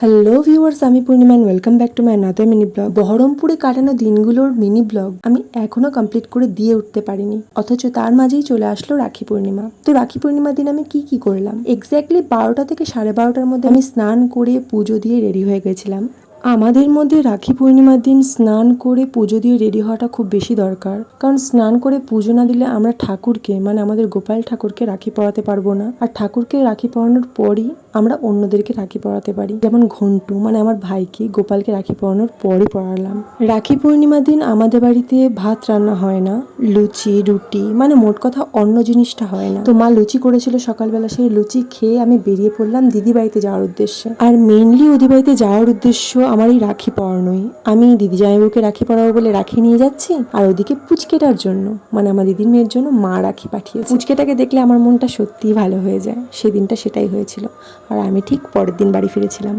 Hello viewers, আমি Purnima and welcome back to my another mini blog. বহরমপুরে কাটানো দিনগুলোর মিনি ব্লগ আমি এখনো কমপ্লিট করে দিয়ে উঠতে পারিনি, অথচ তার মাঝেই চলে আসলো রাখি পূর্ণিমা। তো রাখি পূর্ণিমার দিন আমি কি করলাম, এক্স্যাক্টলি 12টা থেকে 12:30টার মধ্যে আমি স্নান করে পুজো দিয়ে রেডি হয়ে গেছিলাম। আমাদের মধ্যে রাখি পূর্ণিমার দিন স্নান করে পুজো দিয়ে রেডি হওয়াটা খুব বেশি দরকার, কারণ স্নান করে পুজো না দিলে আমরা ঠাকুরকে মানে আমাদের গোপাল ঠাকুরকে রাখি পরাতে পারবো না। আর ঠাকুরকে রাখি পরানোর পরই আমরা অন্যদেরকে রাখি পরাতে পারি, যেমন ঘন্টু মানে আমার ভাইকে গোপালকে রাখি পরানোর পরই পরালাম। রাখি পূর্ণিমার দিন আমাদের বাড়িতে ভাত রান্না হয় না, লুচি রুটি মানে মোট কথা অন্য জিনিসটা হয় না। তো মা লুচি করেছিল সকালবেলা, সেই লুচি খেয়ে আমি বেরিয়ে পড়লাম দিদি বাড়িতে যাওয়ার উদ্দেশ্যে। আর মেইনলি ওদের বাড়িতে যাওয়ার উদ্দেশ্য আমার এই রাখি পরানোই। আমি দিদি জামাইবাবুকে রাখি পরাবো বলে রাখি নিয়ে যাচ্ছি, আর ওদিকে পুচকেটার জন্য মানে আমার দিদির মেয়ের জন্য মা রাখি পাঠিয়েছে। পুচকেটাকে দেখলে আমার মনটা সত্যিই ভালো হয়ে যায়। সেদিনটা সেটাই হয়েছিল। আর আমি ঠিক পরের দিন বাড়ি ফিরেছিলাম।